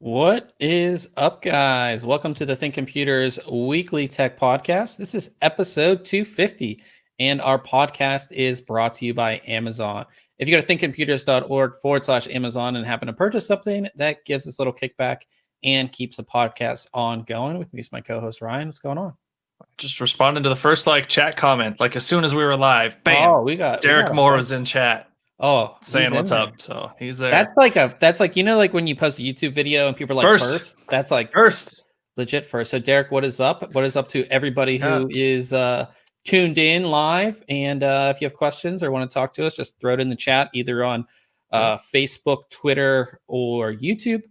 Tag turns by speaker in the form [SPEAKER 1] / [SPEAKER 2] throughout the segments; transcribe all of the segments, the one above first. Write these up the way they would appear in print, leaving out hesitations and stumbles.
[SPEAKER 1] What is up, guys? Welcome to the ThinkComputers weekly tech podcast. This is episode 250, and our podcast is brought to you by Amazon. If you go to thinkcomputers.org/Amazon and happen to purchase something, that gives us a little kickback and keeps the podcast ongoing. With me is my co-host Ryan. What's going on?
[SPEAKER 2] Just responding to the first chat comment, as soon as we were live. Bam!
[SPEAKER 1] Oh,
[SPEAKER 2] Derek Moore was in chat.
[SPEAKER 1] Oh,
[SPEAKER 2] saying what's up. So he's there.
[SPEAKER 1] That's like like when you post a YouTube video and people are like first. That's like
[SPEAKER 2] first,
[SPEAKER 1] legit first. So Derek, what is up? What is up to everybody who is tuned in live? And if you have questions or want to talk to us, just throw it in the chat either on Facebook, Twitter, or YouTube.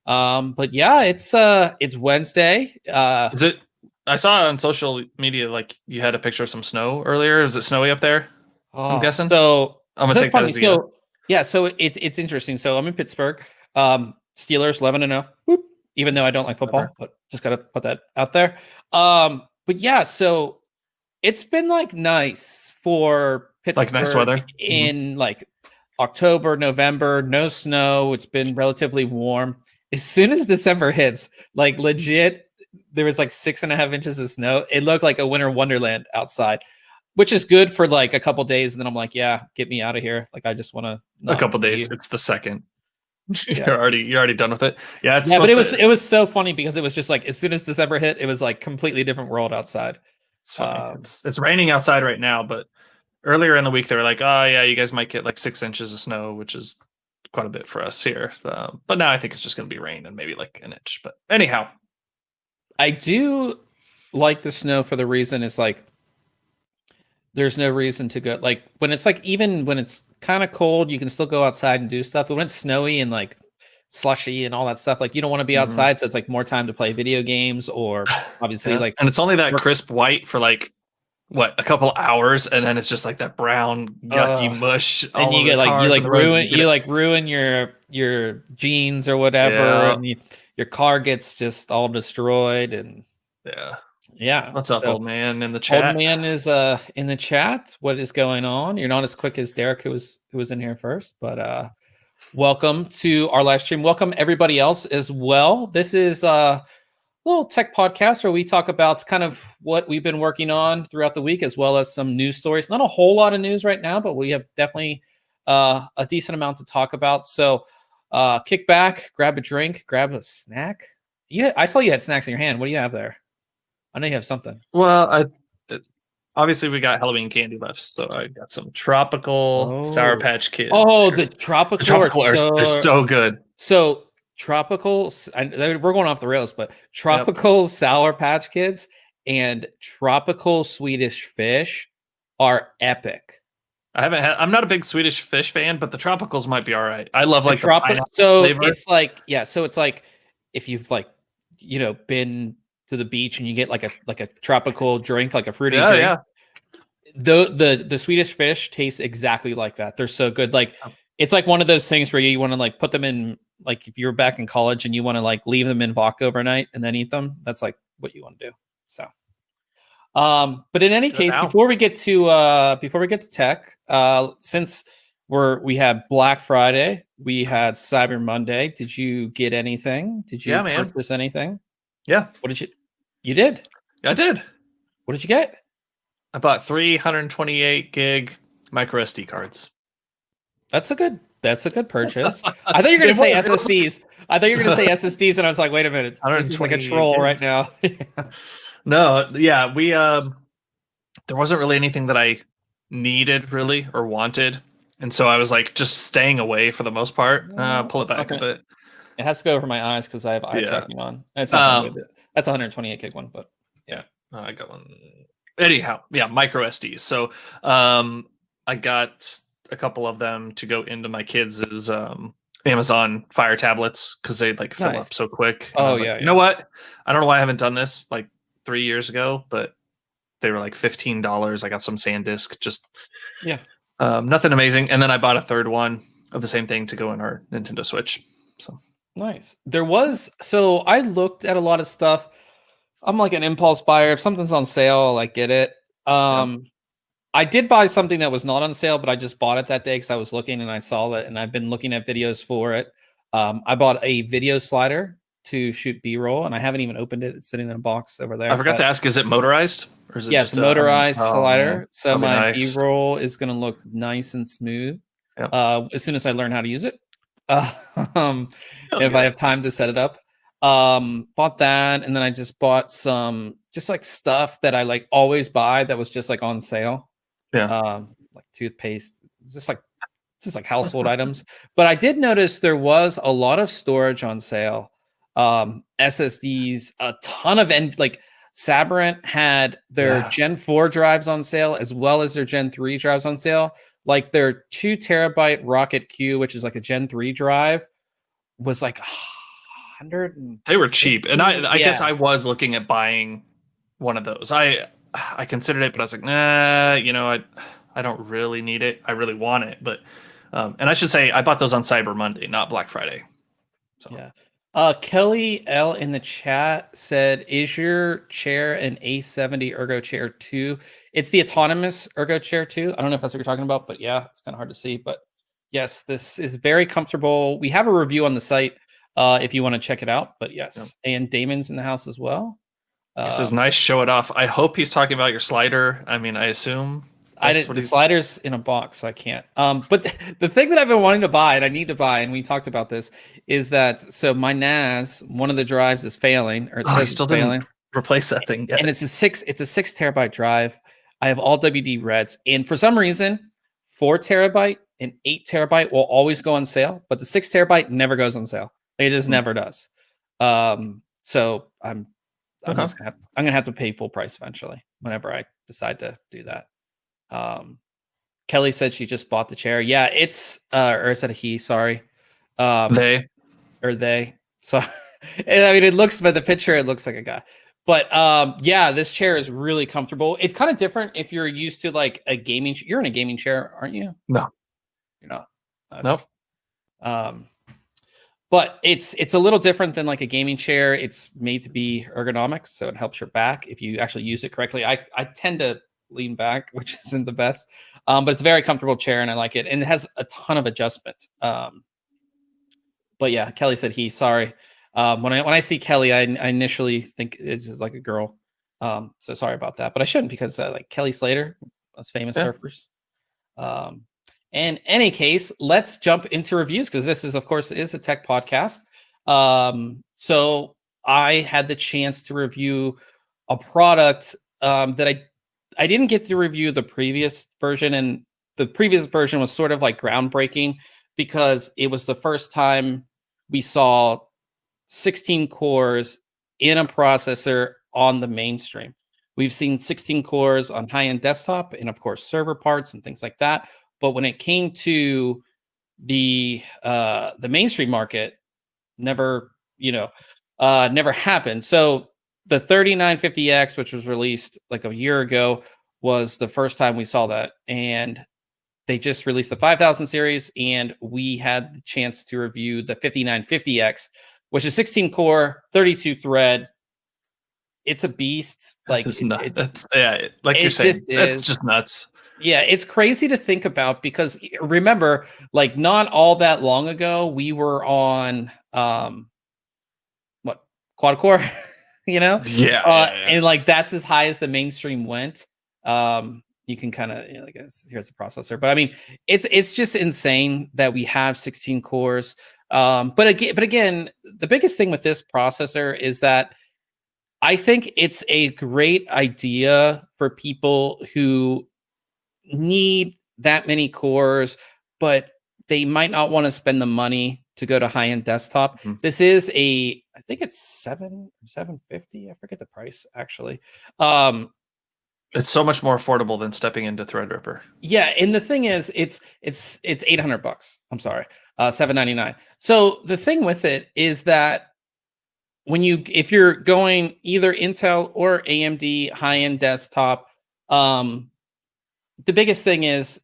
[SPEAKER 1] But yeah, it's Wednesday.
[SPEAKER 2] Is it? I saw on social media you had a picture of some snow earlier. Is it snowy up there? I'm guessing.
[SPEAKER 1] So.
[SPEAKER 2] I'm gonna take that as the
[SPEAKER 1] so it's interesting. So I'm in Pittsburgh. Steelers 11-0. Whoop. Even though I don't like football, but just gotta put that out there. But yeah, so it's been nice for Pittsburgh,
[SPEAKER 2] nice weather
[SPEAKER 1] in October, November. No snow. It's been relatively warm. As soon as December hits, legit, there was 6.5 inches of snow. It looked like a winter wonderland outside, which is good for a couple days, and then I'm like, yeah, get me out of here. I just want to.
[SPEAKER 2] A couple days. It's the second. You're already done with it. Yeah,
[SPEAKER 1] but it was so funny because it was just as soon as December hit, it was completely different world outside.
[SPEAKER 2] It's funny. It's raining outside right now, but earlier in the week they were like, oh yeah, you guys might get 6 inches of snow, which is quite a bit for us here. But now I think it's just going to be rain and maybe an inch. But anyhow,
[SPEAKER 1] I do like the snow for the reason it's there's no reason to go when it's even when it's kind of cold, you can still go outside and do stuff. But when it's snowy and slushy and all that stuff, you don't want to be outside. So it's more time to play video games or obviously
[SPEAKER 2] and it's only that crisp white for a couple hours, and then it's just that brown yucky mush.
[SPEAKER 1] And you get ruin your jeans or whatever, and your car gets just all destroyed. And yeah.
[SPEAKER 2] What's up, old man in the chat?
[SPEAKER 1] Old man is in the chat. What is going on? You're not as quick as Derek, who was in here first, but welcome to our live stream. Welcome everybody else as well. This is a little tech podcast where we talk about kind of what we've been working on throughout the week, as well as some news stories. Not a whole lot of news right now, but we have definitely a decent amount to talk about. So kick back, grab a drink, grab a snack. Yeah, I saw you had snacks in your hand. What do you have there? I know you have something.
[SPEAKER 2] Well, obviously we got Halloween candy left, so I got some tropical Sour Patch Kids.
[SPEAKER 1] Oh, the tropical
[SPEAKER 2] are so good.
[SPEAKER 1] So tropical, we're going off the rails, but tropical Sour Patch Kids and tropical Swedish Fish are epic.
[SPEAKER 2] I'm not a big Swedish Fish fan, but the tropicals might be all right. I love
[SPEAKER 1] the
[SPEAKER 2] tropical.
[SPEAKER 1] So flavor. It's so it's if you've been to the beach and you get a tropical drink, a fruity drink. Yeah. The Swedish Fish tastes exactly like that. They're so good. It's one of those things where you want to put them in, if you're back in college and you want to leave them in vodka overnight and then eat them. That's what you want to do. So, but in any case, before we get to tech, since we had Black Friday, we had Cyber Monday. Did you get anything? Did you purchase anything?
[SPEAKER 2] Yeah.
[SPEAKER 1] What did you did?
[SPEAKER 2] I did.
[SPEAKER 1] What did you get?
[SPEAKER 2] I bought 328 gig micro SD cards.
[SPEAKER 1] That's a good That's a good purchase. I thought you were going to say SSDs. I thought you were going to say SSDs, and I was like, wait a minute, this is like a troll right now.
[SPEAKER 2] No, yeah, we there wasn't really anything that I needed really or wanted, and so I was like just staying away for the most part. Pull it back a bit.
[SPEAKER 1] It has to go over my eyes because I have eye tracking on. It's not that's 128 gig one, but yeah,
[SPEAKER 2] I got one. Anyhow, yeah, micro SDs. So I got a couple of them to go into my kids' Amazon Fire tablets because they like fill up so quick. And I was like, you know what? I don't know why I haven't done this like 3 years ago, but they were like $15. I got some SanDisk, just nothing amazing. And then I bought a third one of the same thing to go in our Nintendo Switch. So
[SPEAKER 1] nice. So I looked at a lot of stuff. I'm like an impulse buyer. If something's on sale, I'll like get it. I did buy something that was not on sale, but I just bought it that day because I was looking and I saw it, and I've been looking at videos for it. I bought a video slider to shoot B-roll, and I haven't even opened it. It's sitting in a box over there.
[SPEAKER 2] I forgot to ask, is it motorized? Or is it
[SPEAKER 1] just it's a motorized slider.
[SPEAKER 2] Man.
[SPEAKER 1] So my B-roll is going to look nice and smooth as soon as I learn how to use it. If I have time to set it up. Bought that, and then I just bought some just like stuff that I like always buy that was just like on sale. Like toothpaste, just like household items. But I did notice there was a lot of storage on sale. SSDs, a ton of like Sabrent had their Gen 4 drives on sale as well as their Gen 3 drives on sale. Like their 2 terabyte Rocket Q, which is like a Gen 3 drive, was like 100.
[SPEAKER 2] They were cheap, and I guess I was looking at buying one of those. I considered it, but I was like, nah, I don't really need it. I really want it, but and I should say I bought those on Cyber Monday, not Black Friday. So
[SPEAKER 1] Kelly L in the chat said, "Is your chair an A70 Ergo Chair 2?" It's the autonomous Ergo Chair 2. I don't know if that's what you're talking about, but yeah, it's kind of hard to see. But yes, this is very comfortable. We have a review on the site if you want to check it out. But yes, and Damon's in the house as well.
[SPEAKER 2] He says, "Nice, show it off." I hope he's talking about your slider. I mean, I assume
[SPEAKER 1] the slider's in a box, so I can't. But the thing that I've been wanting to buy, and I need to buy, and we talked about this, is that so my NAS, one of the drives is failing, or it says
[SPEAKER 2] still
[SPEAKER 1] failing.
[SPEAKER 2] Didn't replace that thing yet.
[SPEAKER 1] And it's a 6 terabyte drive. I have all WD Reds, and for some reason, 4 terabyte and 8 terabyte will always go on sale, but the 6 terabyte never goes on sale. It just never does. So I'm gonna have to pay full price eventually whenever I decide to do that. Kelly said she just bought the chair. Yeah, it's or is that a he? Sorry,
[SPEAKER 2] they.
[SPEAKER 1] So I mean, but the picture it looks like a guy. But yeah, this chair is really comfortable. It's kind of different if you're used to like a gaming. You're in a gaming chair, aren't you?
[SPEAKER 2] No,
[SPEAKER 1] you're not. Okay.
[SPEAKER 2] Nope.
[SPEAKER 1] But it's a little different than like a gaming chair. It's made to be ergonomic, so it helps your back if you actually use it correctly. I tend to lean back, which isn't the best, but it's a very comfortable chair, and I like it. And it has a ton of adjustment. But yeah, Kelly said sorry. When I see Kelly, I initially think it's just like a girl. So sorry about that, but I shouldn't because like Kelly Slater, those famous surfers. In any case, let's jump into reviews because this is, of course, is a tech podcast. So I had the chance to review a product that I didn't get to review the previous version, and the previous version was sort of like groundbreaking because it was the first time we saw 16 cores in a processor on the mainstream. We've seen 16 cores on high-end desktop and, of course, server parts and things like that. But when it came to the mainstream market, never happened. So the 3950X, which was released like a year ago, was the first time we saw that. And they just released the 5000 series, and we had the chance to review the 5950X, which is 16 core, 32 thread. It's a beast. Like
[SPEAKER 2] it's nuts. Like you're saying, it's just nuts.
[SPEAKER 1] Yeah, it's crazy to think about because remember, like not all that long ago, we were on quad core,
[SPEAKER 2] Yeah.
[SPEAKER 1] and like that's as high as the mainstream went. you can kind of, you know, like, here's the processor. But I mean, it's just insane that we have 16 cores. But again, the biggest thing with this processor is that I think it's a great idea for people who need that many cores, but they might not want to spend the money to go to high-end desktop. This is I think it's 750. I forget the price actually.
[SPEAKER 2] It's so much more affordable than stepping into Threadripper.
[SPEAKER 1] Yeah, and the thing is, it's $800. I'm sorry, $799. So the thing with it is that if you're going either Intel or AMD high-end desktop, the biggest thing is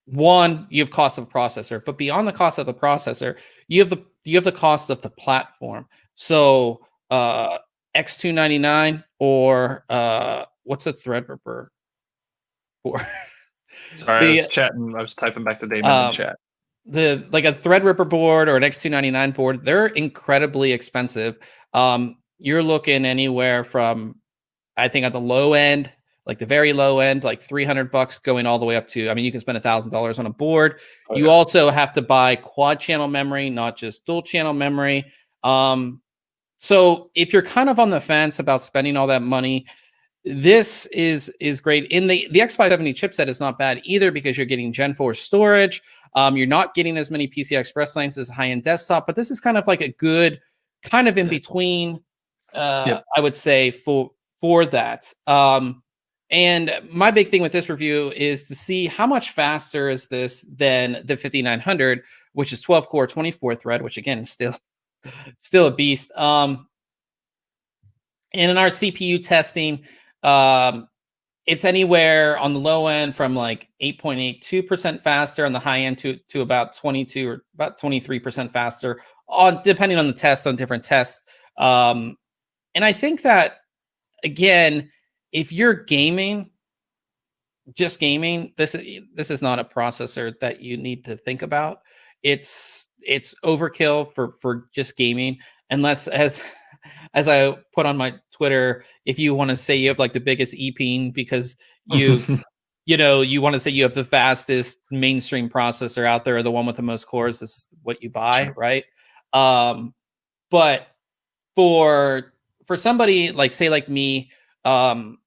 [SPEAKER 1] one, you have cost of processor, but beyond the cost of the processor, you have the cost of the platform. So X299 or what's a Threadripper for?
[SPEAKER 2] Sorry, I was chatting. I was typing back to Damon in the chat.
[SPEAKER 1] Like a Threadripper board or an X299 board, they're incredibly expensive. You're looking anywhere from, I think at the low end, like the very low end, like $300 going all the way up to, I mean, you can spend $1,000 on a board. You also have to buy quad channel memory, not just dual channel memory. So if you're kind of on the fence about spending all that money, this is great. In the X570 chipset is not bad either, because you're getting Gen 4 storage. You're not getting as many PCI Express lanes as high-end desktop, but this is kind of like a good kind of in between, I would say, for that. And my big thing with this review is to see how much faster is this than the 5900, which is 12 core, 24 thread, which again is still a beast. And in our CPU testing, it's anywhere on the low end from like 8.82% faster, on the high end to about 22 or about 23% faster, depending on the test, on different tests. And I think that, again, if you're gaming, just gaming, this is not a processor that you need to think about. It's overkill for just gaming, unless, as I put on my Twitter, if you want to say you have like the biggest e-ping because you you want to say you have the fastest mainstream processor out there, or the one with the most cores, this is what you buy, right? But for somebody like, say, like me, I'm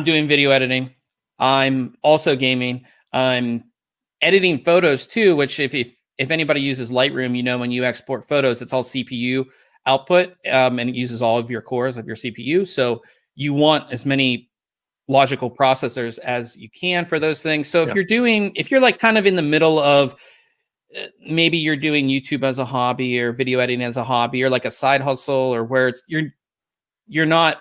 [SPEAKER 1] doing video editing. I'm also gaming. I'm editing photos too, which if anybody uses Lightroom, when you export photos, it's all CPU output, and it uses all of your cores of your CPU. So you want as many logical processors as you can for those things. So if you're like kind of in the middle of, maybe you're doing YouTube as a hobby or video editing as a hobby, or like a side hustle, or where you're not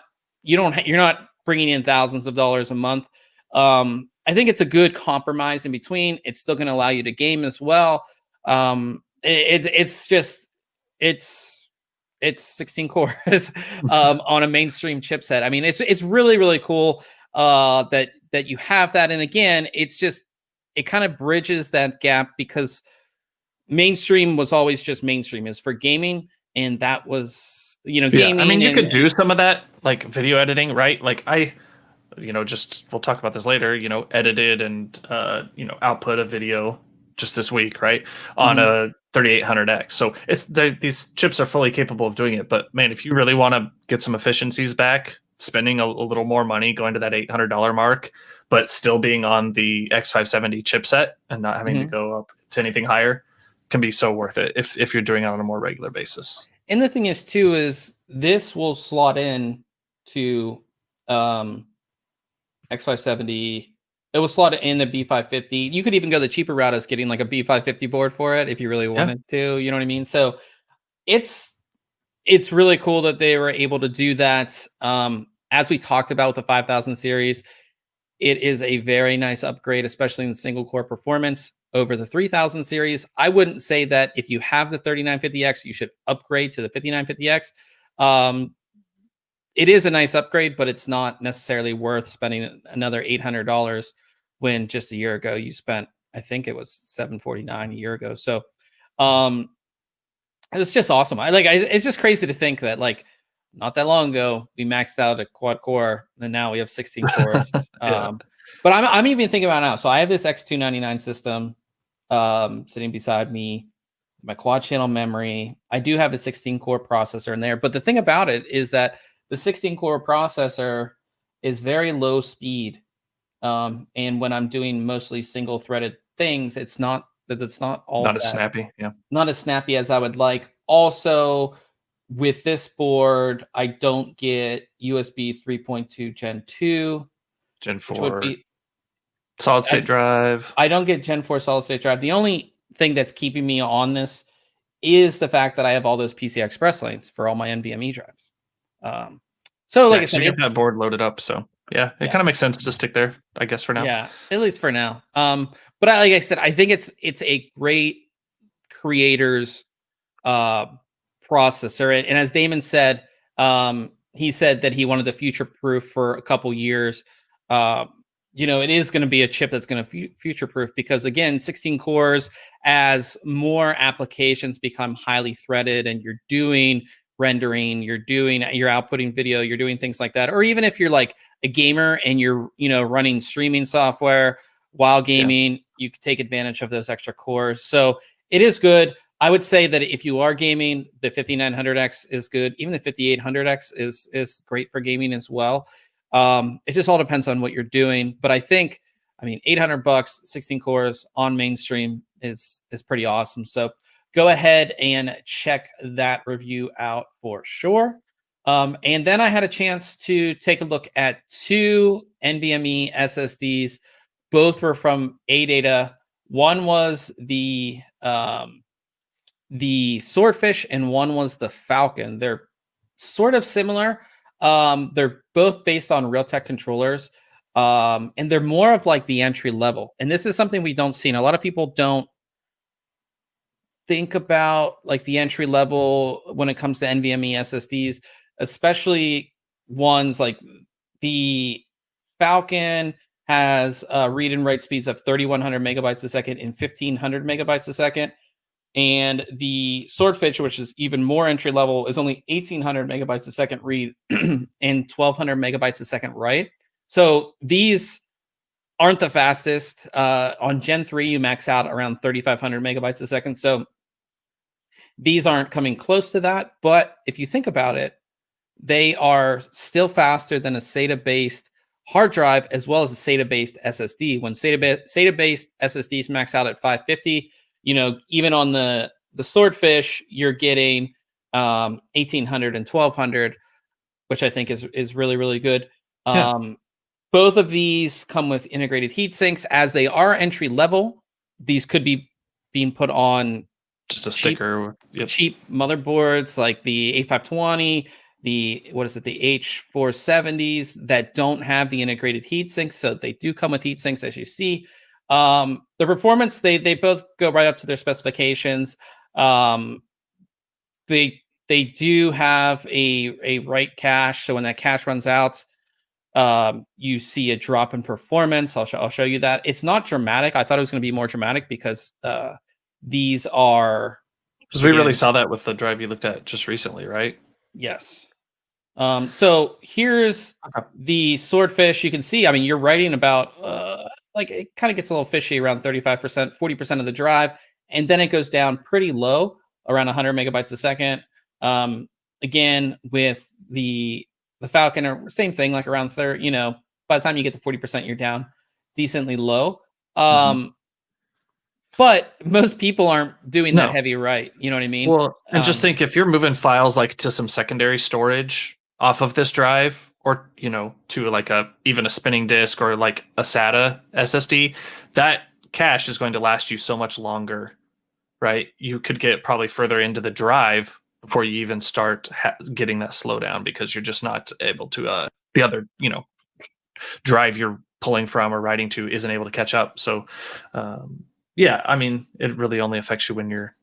[SPEAKER 1] bringing in thousands of dollars a month. I think it's a good compromise in between. It's still going to allow you to game as well. It's 16 cores on a mainstream chipset. I mean, it's really, really cool that you have that. And again, it kind of bridges that gap, because mainstream was always just mainstream is for gaming, and that was gaming.
[SPEAKER 2] I mean, you could do some of that, like video editing, right? Like we'll talk about this later, edited and output a video just this week, right, on a 3800X. So these chips are fully capable of doing it. But man, if you really want to get some efficiencies back, spending a little more money, going to that $800 mark, but still being on the X570 chipset and not having to go up to anything higher, can be so worth it if you're doing it on a more regular basis.
[SPEAKER 1] And the thing is too, is this will slot in to X570. It will slot it in the B550. You could even go the cheaper route as getting like a B550 board for it if you really wanted to. You know what I mean? So it's really cool that they were able to do that. As we talked about with the 5000 series, it is a very nice upgrade, especially in single core performance over the 3000 series. I wouldn't say that if you have the 3950X, you should upgrade to the 5950X. It is a nice upgrade, but it's not necessarily worth spending another $800 when just a year ago you spent, I think it was $749 a year ago. So it's just awesome. It's just crazy to think that, like, not that long ago we maxed out a quad core, and now we have 16 cores. But I'm even thinking about it now. So I have this X299 system sitting beside me, my quad channel memory. I do have a 16 core processor in there. But the thing about it is that the 16 core processor is very low speed. And when I'm doing mostly single threaded things, it's not all
[SPEAKER 2] Not as
[SPEAKER 1] that
[SPEAKER 2] snappy. Yeah.
[SPEAKER 1] not as snappy as I would like. Also, with this board, I don't get USB 3.2 Gen 2,
[SPEAKER 2] Gen
[SPEAKER 1] which would
[SPEAKER 2] 4
[SPEAKER 1] be
[SPEAKER 2] solid state drive.
[SPEAKER 1] I don't get Gen 4 solid state drive. The only thing that's keeping me on this is the fact that I have all those PCI Express lanes for all my NVMe drives. So, like I said,
[SPEAKER 2] you get that board loaded up. So yeah, it kind of makes sense to stick there, I guess, for now.
[SPEAKER 1] Yeah, at least for now. But like I said, I think it's a great creator's processor. And as Damon said, he said that he wanted to future proof for a couple years. It is going to be a chip that's going to future proof because, again, 16 cores, as more applications become highly threaded and you're doing rendering, you're outputting video, you're doing things like that. Or even if you're like a gamer and you're, running streaming software while gaming, you can take advantage of those extra cores. So it is good. I would say that if you are gaming, the 5900X is good. Even the 5800X is great for gaming as well. It just all depends on what you're doing. But I think, $800, 16 cores on mainstream is pretty awesome. So go ahead and check that review out for sure. And then I had a chance to take a look at two NVMe SSDs. Both were from ADATA. One was the Swordfish and one was the Falcon. They're sort of similar. They're both based on Realtek controllers. And they're more of like the entry level. And this is something we don't see. And a lot of people don't think about like the entry level when it comes to NVMe SSDs, especially ones like the Falcon has read and write speeds of 3,100 megabytes a second and 1,500 megabytes a second. And the Swordfish, which is even more entry level, is only 1,800 megabytes a second read and 1,200 megabytes a second write. So these aren't the fastest. On Gen 3, you max out around 3,500 megabytes a second. So these aren't coming close to that. But if you think about it, they are still faster than a SATA-based hard drive as well as a SATA-based SSD. When SATA-based SSDs max out at 550, even on the Swordfish, you're getting 1,800 and 1,200, which I think is really, really good. Both of these come with integrated heat sinks. As they are entry level, these could be being put on
[SPEAKER 2] just a sticker.
[SPEAKER 1] Cheap motherboards like the A520, the H470s that don't have the integrated heat sinks. So they do come with heat sinks, as you see. The performance, they both go right up to their specifications. They do have a write cache. So when that cache runs out, you see a drop in performance. I'll show you that. It's not dramatic. I thought it was going to be more dramatic because these are...
[SPEAKER 2] Because we really saw that with the drive you looked at just recently, right?
[SPEAKER 1] Yes. So here's the Swordfish. You can see, you're writing about, it kind of gets a little fishy around 35%, 40% of the drive. And then it goes down pretty low, around 100 megabytes a second. Again, with the Falcon, or same thing, like around 30, by the time you get to 40%, you're down decently low. But most people aren't doing that heavy write. You know what I mean?
[SPEAKER 2] Well, and just think, if you're moving files like to some secondary storage off of this drive, or to like even a spinning disk or like a SATA SSD, that cache is going to last you so much longer, right? You could get probably further into the drive before you even start getting that slowdown, because you're just not able to the other drive you're pulling from or writing to isn't able to catch up. So it really only affects you when you're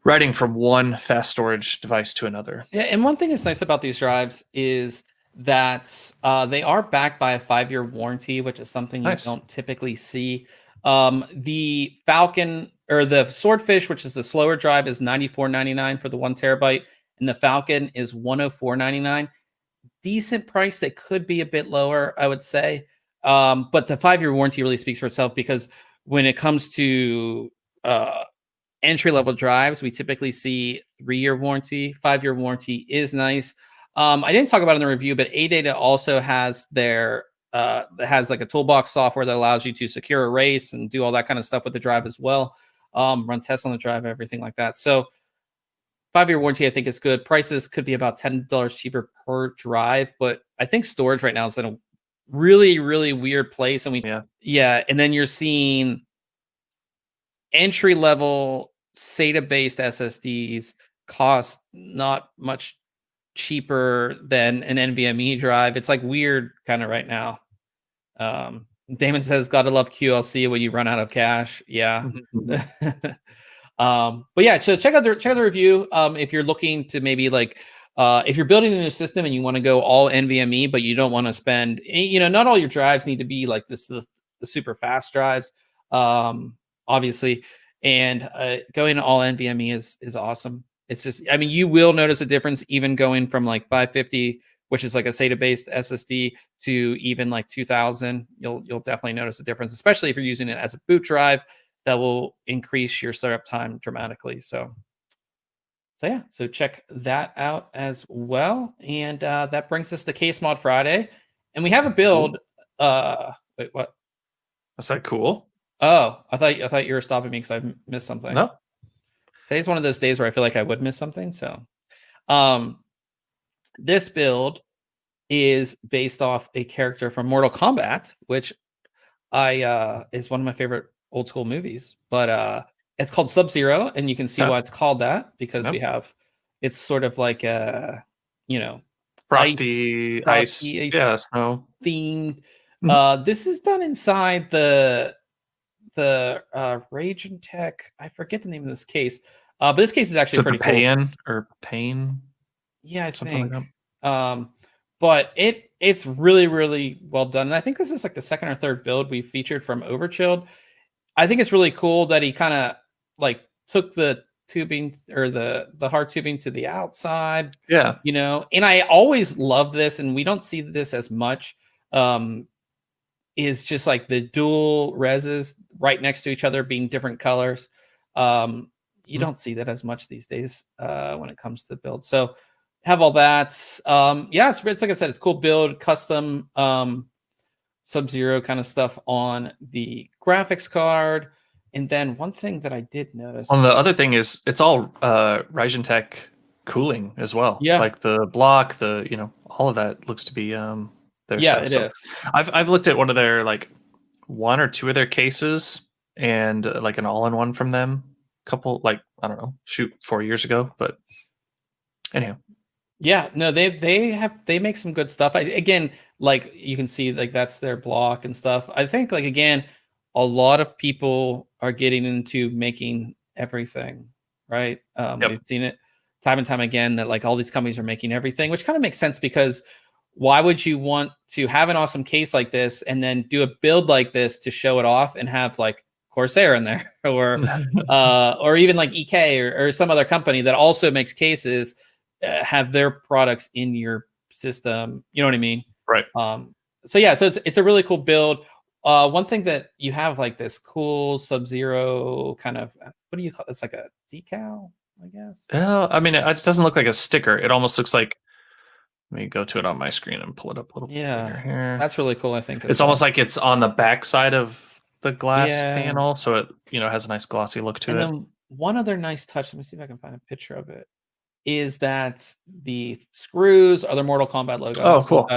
[SPEAKER 2] writing from one fast storage device to another.
[SPEAKER 1] Yeah, and one thing that's nice about these drives is that they are backed by a 5-year warranty, which is something you don't typically see. The Falcon, or the Swordfish, which is the slower drive, is $94.99 for the 1 terabyte, and the Falcon is $104.99. Decent price. That could be a bit lower, I would say. But the 5-year warranty really speaks for itself, because when it comes to entry-level drives, we typically see 3-year warranty. 5-year warranty is nice. I didn't talk about it in the review, but ADATA also has their has like a toolbox software that allows you to secure erase and do all that kind of stuff with the drive as well. Run tests on the drive, everything like that. So 5-year warranty, I think, is good. Prices could be about $10 cheaper per drive, but I think storage right now is in a really, really weird place. And and then you're seeing entry level SATA based SSDs cost not much cheaper than an NVMe drive. It's like weird kind of right now. Damon says, "Gotta love QLC when you run out of cash." Yeah. But yeah, so check out the review. If you're looking to maybe like, if you're building a new system and you want to go all NVMe, but you don't want to spend, not all your drives need to be like the super fast drives, obviously. And going all NVMe is awesome. It's just, I mean, you will notice a difference even going from like 550, which is like a SATA based SSD, to even like 2000. You'll definitely notice a difference, especially if you're using it as a boot drive. That will increase your startup time dramatically. So yeah, so check that out as well. And that brings us to Case Mod Friday, and we have a build. Wait, what?
[SPEAKER 2] Is that cool?
[SPEAKER 1] Oh, I thought you were stopping me because I missed something.
[SPEAKER 2] No.
[SPEAKER 1] Today's one of those days where I feel like I would miss something. So, this build is based off a character from Mortal Kombat, which is one of my favorite old school movies. But it's called Sub-Zero, and you can see why it's called that, because it's sort of like a
[SPEAKER 2] frosty ice snow
[SPEAKER 1] themed. This is done inside the Rage and Tech. I forget the name of this case, but this case is actually pretty cool.
[SPEAKER 2] Pain.
[SPEAKER 1] Yeah, I think. Like but it's really, really well done, and I think this is like the second or third build we featured from Overchilled. I think it's really cool that he kind of like took the tubing or the hard tubing to the outside.
[SPEAKER 2] Yeah,
[SPEAKER 1] and I always love this, and we don't see this as much. Is just like the dual reses right next to each other being different colors. You don't see that as much these days when it comes to build. So have all that. It's like I said, it's cool build, custom Sub-Zero kind of stuff on the graphics card. And then one thing that I did notice.
[SPEAKER 2] The other thing is it's all Ryzen Tech cooling as well.
[SPEAKER 1] Yeah.
[SPEAKER 2] Like the block, all of that looks to be their stuff.
[SPEAKER 1] It is.
[SPEAKER 2] I've looked at one of their like one or two of their cases and like an all-in-one from them. Couple, like, I don't know, 4 years ago. But anyhow.
[SPEAKER 1] Yeah, no, they make some good stuff. Again, like you can see, like that's their block and stuff. I think, like, again, a lot of people are getting into making everything, right? We've seen it time and time again that like all these companies are making everything, which kind of makes sense, because why would you want to have an awesome case like this and then do a build like this to show it off and have like Corsair in there or even like EK or some other company that also makes cases, have their products in your system, you know what I mean?
[SPEAKER 2] Right.
[SPEAKER 1] So it's a really cool build. One thing that you have, like this cool Sub-Zero kind of, what do you call it? It's like a decal, I guess.
[SPEAKER 2] I mean, it just doesn't look like a sticker. It almost looks like, let me go to it on my screen and pull it up a little bit here.
[SPEAKER 1] That's really cool, I think.
[SPEAKER 2] It's almost like it's on the back side of the glass panel, so it has a nice glossy look to it.
[SPEAKER 1] And then one other nice touch, let me see if I can find a picture of it, is that the screws are the Mortal Kombat logo.
[SPEAKER 2] Oh, cool.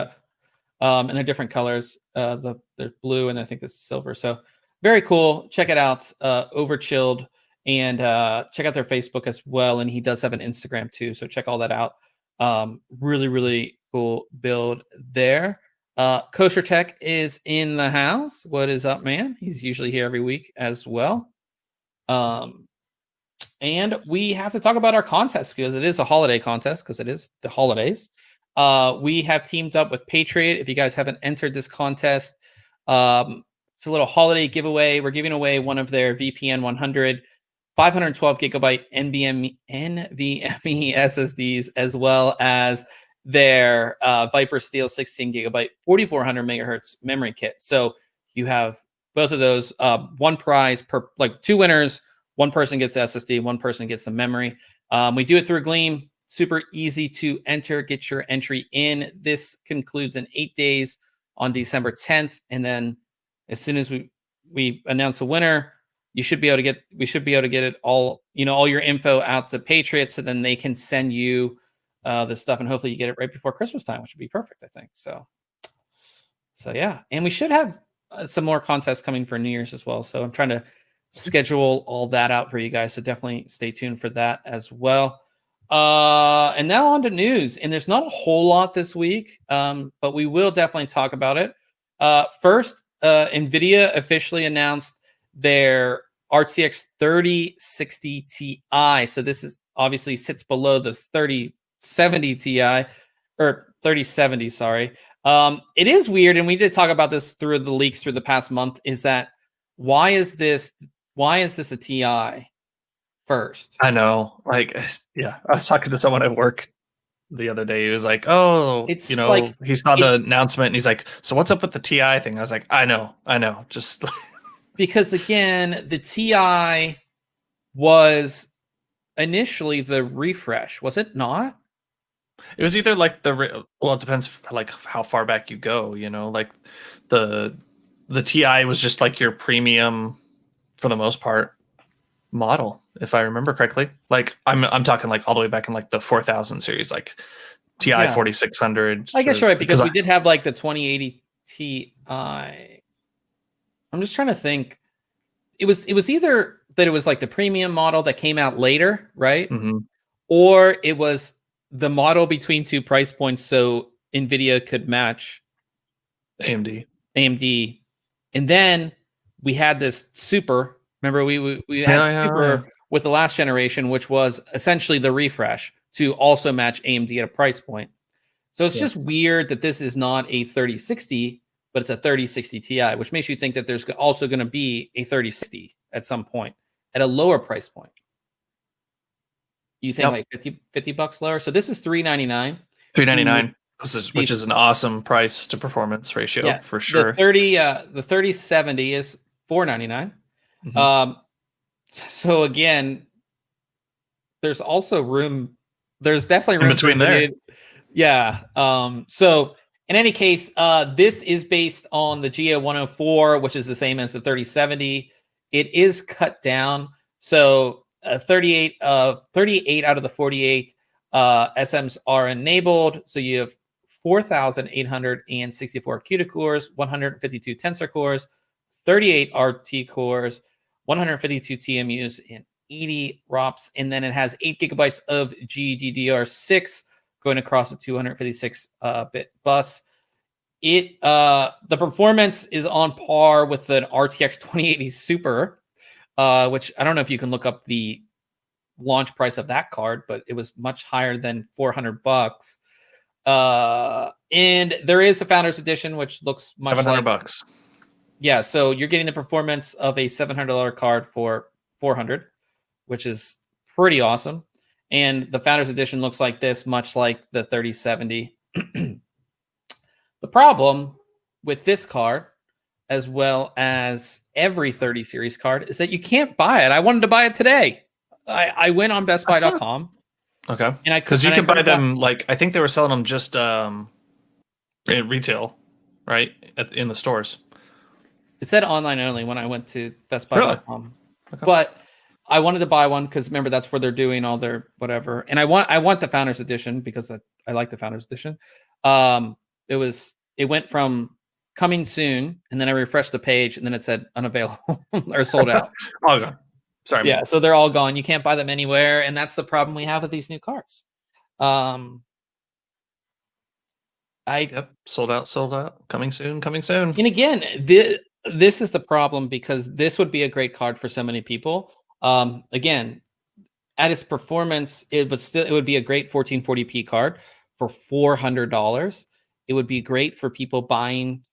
[SPEAKER 1] And they're different colors. They're blue, and I think this is silver. So very cool. Check it out. Overchilled, and check out their Facebook as well. And he does have an Instagram too, so check all that out. Really, really cool build there. Kosher Tech is in the house. What is up, man? He's usually here every week as well. And we have to talk about our contest, because it is a holiday contest, because it is the holidays. We have teamed up with Patriot. If you guys haven't entered this contest, it's a little holiday giveaway. We're giving away one of their VPN 100 512 gigabyte NVMe SSDs, as well as their Viper Steel 16 gigabyte 4400 megahertz memory kit. So you have both of those, one prize per, like 2 winners. One person gets the SSD, one person gets the memory. We do it through Gleam. Super easy to enter. Get your entry in. This concludes in 8 days on December 10th, and then as soon as we announce a winner, we should be able to get it all, all your info out to Patriots, so then they can send you the stuff, and hopefully you get it right before Christmas time, which would be perfect, I think. So yeah, and we should have some more contests coming for New Year's as well. So I'm trying to schedule all that out for you guys. So definitely stay tuned for that as well. And now on to news. And there's not a whole lot this week, but we will definitely talk about it. First, Nvidia officially announced their RTX 3060 Ti. So this is obviously sits below the 3070 Ti, or 3070, sorry. It is weird, and we did talk about this through the leaks through the past month, is that why is this a Ti first?
[SPEAKER 2] I know. Like, yeah, I was talking to someone at work the other day. He was like, oh,
[SPEAKER 1] It's
[SPEAKER 2] he saw the announcement and he's like, so what's up with the Ti thing? I was like, I know. Just
[SPEAKER 1] because again, the Ti was initially the refresh, was it not?
[SPEAKER 2] It was either like it depends like how far back you go, like the Ti was just like your premium for the most part model, if I remember correctly. Like I'm talking like all the way back in like the 4000 series, like Ti 4600.
[SPEAKER 1] I guess you're right, because we did have like the 2080 Ti. I'm just trying to think. It was either that it was like the premium model that came out later, right?
[SPEAKER 2] Mm-hmm.
[SPEAKER 1] Or it was the model between 2 price points, so Nvidia could match
[SPEAKER 2] AMD.
[SPEAKER 1] And then we had this Super. Remember, we had Super with the last generation, which was essentially the refresh to also match AMD at a price point. So it's just weird that this is not a 3060, but it's a 3060 Ti, which makes you think that there's also going to be a 3060 at some point at a lower price point. You think like $50 lower? So this is $399.
[SPEAKER 2] $399, which is an awesome price to performance ratio for sure.
[SPEAKER 1] The 3070 is $499. Mm-hmm. So again, there's also room. There's definitely room
[SPEAKER 2] in between there.
[SPEAKER 1] Yeah. So in any case, this is based on the GA104, which is the same as the 3070. It is cut down. So 38 out of the 48 SMs are enabled. So you have 4,864 CUDA cores, 152 Tensor cores, 38 RT cores, 152 TMUs, and 80 ROPs. And then it has 8 gigabytes of GDDR6 going across a 256-bit bus. The performance is on par with an RTX 2080 Super, which I don't know if you can look up the launch price of that card, but it was much higher than $400. And there is a Founders Edition, which looks much
[SPEAKER 2] $700.
[SPEAKER 1] Yeah, so you're getting the performance of a $700 card for $400, which is pretty awesome. And the Founders Edition looks like this, much like the 3070. The problem with this card, as well as every 30 series card, is that you can't buy it. I wanted to buy it today. I went on bestbuy.com.
[SPEAKER 2] Okay. Because you could buy them, like, I think they were selling them just in retail, right? In the stores.
[SPEAKER 1] It said online only when I went to bestbuy.com. Really? Okay. But I wanted to buy one because remember, that's where they're doing all their whatever. And I want the Founders Edition because I like the Founders Edition. It went from coming soon, and then I refreshed the page, and then it said unavailable or sold out.
[SPEAKER 2] Okay. Sorry.
[SPEAKER 1] Yeah, so they're all gone. You can't buy them anywhere, and that's the problem we have with these new cards.
[SPEAKER 2] Sold out. Coming soon.
[SPEAKER 1] And again, this is the problem because this would be a great card for so many people. Again, at its performance, it would be a great 1440p card for $400. It would be great for people buying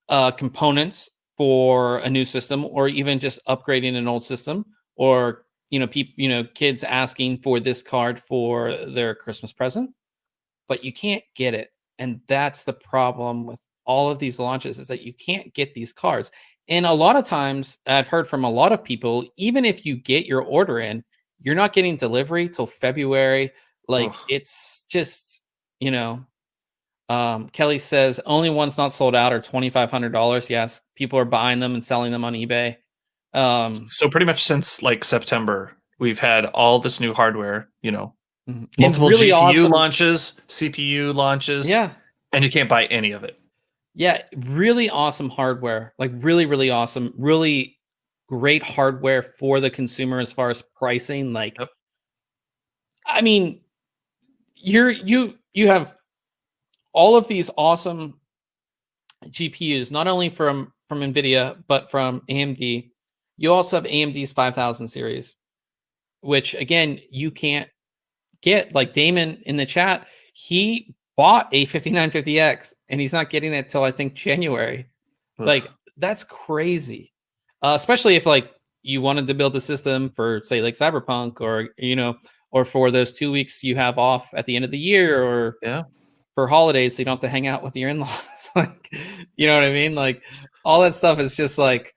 [SPEAKER 1] components for a new system, or even just upgrading an old system, or kids asking for this card for their Christmas present. but you can't get it. And that's the problem with all of these launches, is that you can't get these cards. And a lot of times I've heard from a lot of people, even if you get your order in, you're not getting delivery till February. Like,
[SPEAKER 2] Ugh.
[SPEAKER 1] it's just, Kelly says only ones not sold out are $2,500. Yes, people are buying them and selling them on eBay.
[SPEAKER 2] So pretty much since like September, we've had all this new hardware, multiple
[SPEAKER 1] really
[SPEAKER 2] GPU
[SPEAKER 1] awesome
[SPEAKER 2] launches, CPU launches,
[SPEAKER 1] Yeah.
[SPEAKER 2] and you can't buy any of it.
[SPEAKER 1] Yeah, really awesome hardware. Like, really, really awesome. Really great hardware for the consumer as far as pricing. Like,
[SPEAKER 2] Yep.
[SPEAKER 1] I mean, you have all of these awesome GPUs, not only from Nvidia, but from AMD. You also have AMD's 5000 series, which again, you can't get. Like Damon in the chat, he bought a 5950X and he's not getting it till I think January.
[SPEAKER 2] Ugh.
[SPEAKER 1] Like, that's crazy. Especially if like you wanted to build a system for, say, like Cyberpunk, or or for those 2 weeks you have off at the end of the year, or for holidays, so you don't have to hang out with your in-laws. Like, you know what I mean? Like, all that stuff is just like,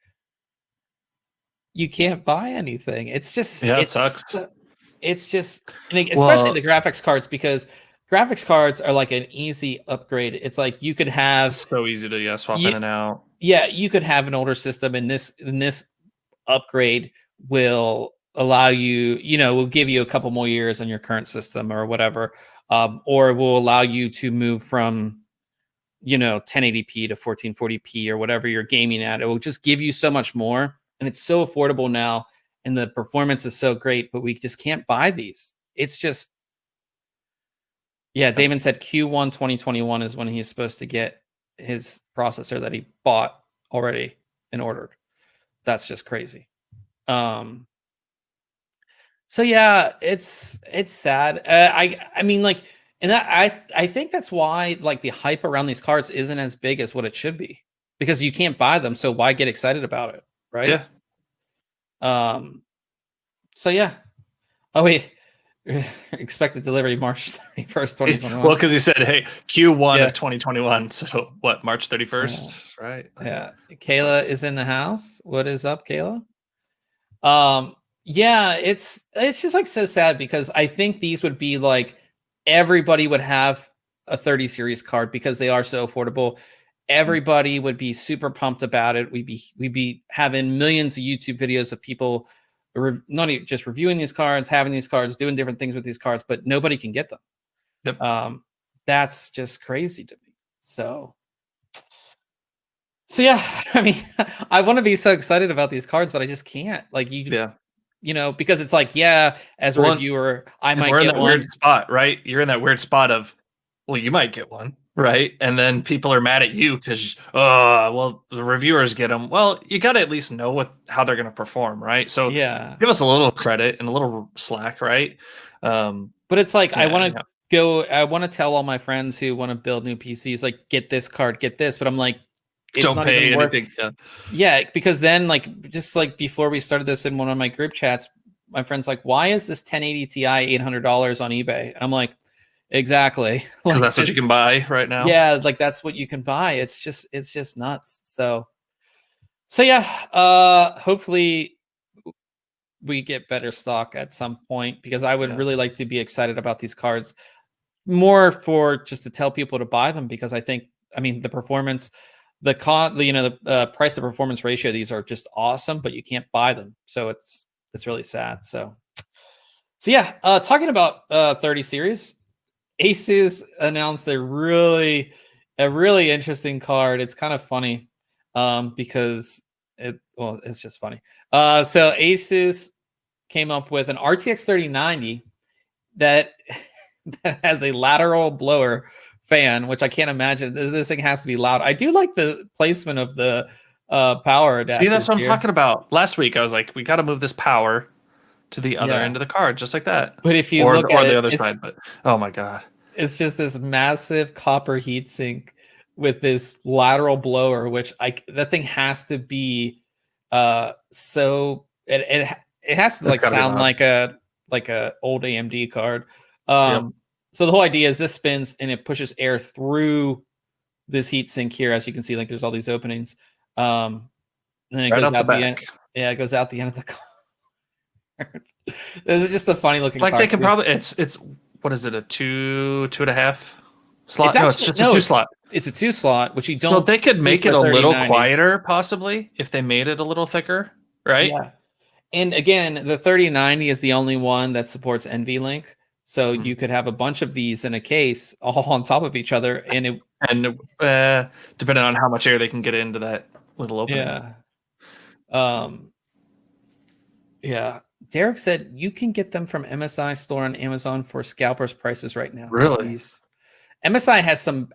[SPEAKER 1] you can't buy anything. It's just,
[SPEAKER 2] it sucks.
[SPEAKER 1] It's just, and especially the graphics cards, because graphics cards are like an easy upgrade. It's like you could have,
[SPEAKER 2] it's so easy to swap in and out.
[SPEAKER 1] Yeah, you could have an older system, and this upgrade will allow you, will give you a couple more years on your current system or whatever, or will allow you to move from 1080p to 1440p or whatever you're gaming at. It will just give you so much more, and it's so affordable now, and the performance is so great, but we just can't buy these. It's just, Damon said Q1 2021 is when he's supposed to get his processor that he bought already and ordered. That's just crazy. So yeah, it's sad. I mean, like, and that I think that's why, like, the hype around these cards isn't as big as what it should be, because you can't buy them, so why get excited about it, right?
[SPEAKER 2] Yeah.
[SPEAKER 1] So yeah. Oh wait. Expected delivery March 31st, 2021.
[SPEAKER 2] Well, because he said, hey, Q1 of 2021. So what, March 31st?
[SPEAKER 1] Yeah.
[SPEAKER 2] Right?
[SPEAKER 1] Yeah. Kayla is in the house. What is up, Kayla? Yeah, it's just like so sad, because I think these would be like, everybody would have a 30 series card because they are so affordable. Everybody would be super pumped about it. We'd be having millions of YouTube videos of people not even just reviewing these cards, having these cards, doing different things with these cards, but nobody can get them.
[SPEAKER 2] Yep.
[SPEAKER 1] That's just crazy to me. So yeah, I mean, I want to be so excited about these cards, but I just can't. Like, because it's like, as a reviewer, I might get one.
[SPEAKER 2] Weird spot, right? You're in that weird spot of, well, you might get one, right? And then people are mad at you because, well, the reviewers get them. Well, you got to at least know how they're going to perform, right? So give us a little credit and a little slack, right?
[SPEAKER 1] But it's like, I want to tell all my friends who want to build new PCs, like, get this card, get this. But I'm like, it's
[SPEAKER 2] don't
[SPEAKER 1] not
[SPEAKER 2] pay
[SPEAKER 1] even
[SPEAKER 2] anything.
[SPEAKER 1] Because then, like, just like before we started this in one of my group chats, my friend's like, why is this 1080 Ti $800 on eBay? And I'm like, exactly,
[SPEAKER 2] because that's what you can buy right now.
[SPEAKER 1] Yeah, like, that's what you can buy. It's just nuts. So yeah, hopefully we get better stock at some point, because I would really like to be excited about these cards more, for just to tell people to buy them, because I think, the performance, the price to performance ratio, these are just awesome, but you can't buy them. So it's really sad. So yeah, talking about 30 series, Asus announced a really interesting card. It's kind of funny, because it's just funny. So Asus came up with an RTX 3090 that has a lateral blower fan, which I can't imagine. This thing has to be loud. I do like the placement of the power adapter.
[SPEAKER 2] See, that's what I'm talking about. Last week, I was like, we got to move this power to the other end of the card, just like that.
[SPEAKER 1] But if you look at
[SPEAKER 2] the other side, but oh my god,
[SPEAKER 1] it's just this massive copper heatsink with this lateral blower, which that thing has to be so it has to like sound like a old AMD card. So the whole idea is this spins and it pushes air through this heat sink here, as you can see, like there's all these openings. And then it
[SPEAKER 2] Right
[SPEAKER 1] goes
[SPEAKER 2] out
[SPEAKER 1] out
[SPEAKER 2] the
[SPEAKER 1] the end.
[SPEAKER 2] back.
[SPEAKER 1] Yeah, it goes out the end of the card. This is just a funny looking
[SPEAKER 2] Like
[SPEAKER 1] card.
[SPEAKER 2] they can probably it's what is it, a 2.5 slot?
[SPEAKER 1] It's actually,
[SPEAKER 2] it's just a 2 slot.
[SPEAKER 1] It's a 2 slot, which you don't.
[SPEAKER 2] So they could
[SPEAKER 1] see
[SPEAKER 2] make
[SPEAKER 1] for
[SPEAKER 2] it a little
[SPEAKER 1] 3090.
[SPEAKER 2] quieter, possibly, if they made it a little thicker, right?
[SPEAKER 1] Yeah. And again, the 3090 is the only one that supports NVLink. So you could have a bunch of these in a case all on top of each other, and it
[SPEAKER 2] depending on how much air they can get into that little opening.
[SPEAKER 1] Yeah. Yeah. Derek said you can get them from MSI store on Amazon for scalpers prices right now.
[SPEAKER 2] Really?
[SPEAKER 1] Jeez. MSI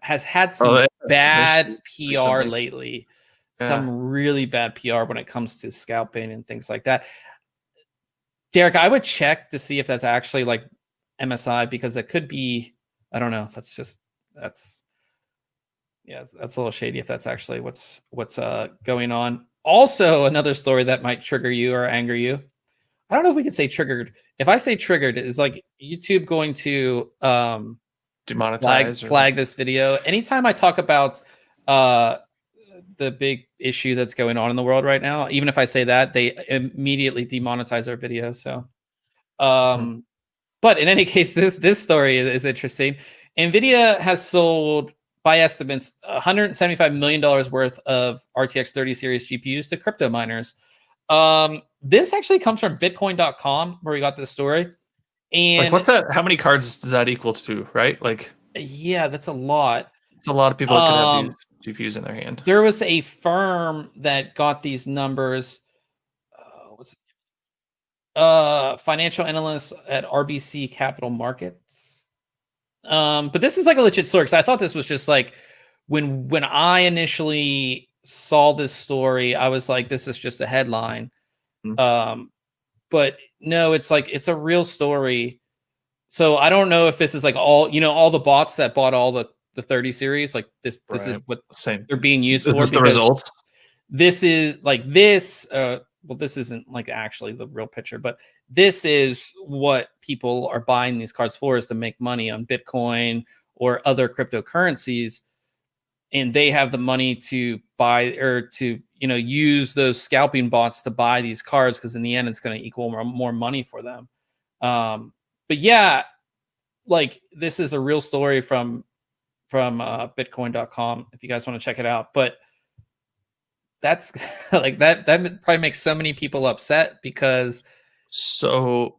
[SPEAKER 1] has had some bad PR
[SPEAKER 2] recently.
[SPEAKER 1] lately. Some really bad PR when it comes to scalping and things like that. Derek, I would check to see if that's actually like MSI, because it could be, I don't know. That's a little shady if that's actually what's going on. Also, another story that might trigger you or anger you. I don't know if we could say triggered. If I say triggered, is like YouTube going to
[SPEAKER 2] demonetize
[SPEAKER 1] flag this video anytime I talk about the big issue that's going on in the world right now. Even if I say that, they immediately demonetize our video. So but in any case, this story is interesting. Nvidia has sold, by estimates, $175 million worth of RTX 30 series GPUs to crypto miners. This actually comes from bitcoin.com, where we got this story. And
[SPEAKER 2] like, what's that? How many cards does that equal to, right? Like,
[SPEAKER 1] yeah, that's a lot.
[SPEAKER 2] It's a lot of people that could have these GPUs in their hand.
[SPEAKER 1] There was a firm that got these numbers. Financial analyst at RBC Capital Markets. But this is like a legit story, because I thought this was just like when I initially saw this story, I was like, this is just a headline. But no, it's like it's a real story. So I don't know if this is like all the bots that bought all the 30 series, like this is what they're being used for.
[SPEAKER 2] This is the results.
[SPEAKER 1] This is like this. Well, this isn't like actually the real picture, but this is what people are buying these cards for, is to make money on Bitcoin or other cryptocurrencies. And they have the money to buy or to, use those scalping bots to buy these cards, because in the end, it's going to equal more money for them. But yeah, like this is a real story from bitcoin.com if you guys want to check it out. But that's like that probably makes so many people upset, because
[SPEAKER 2] you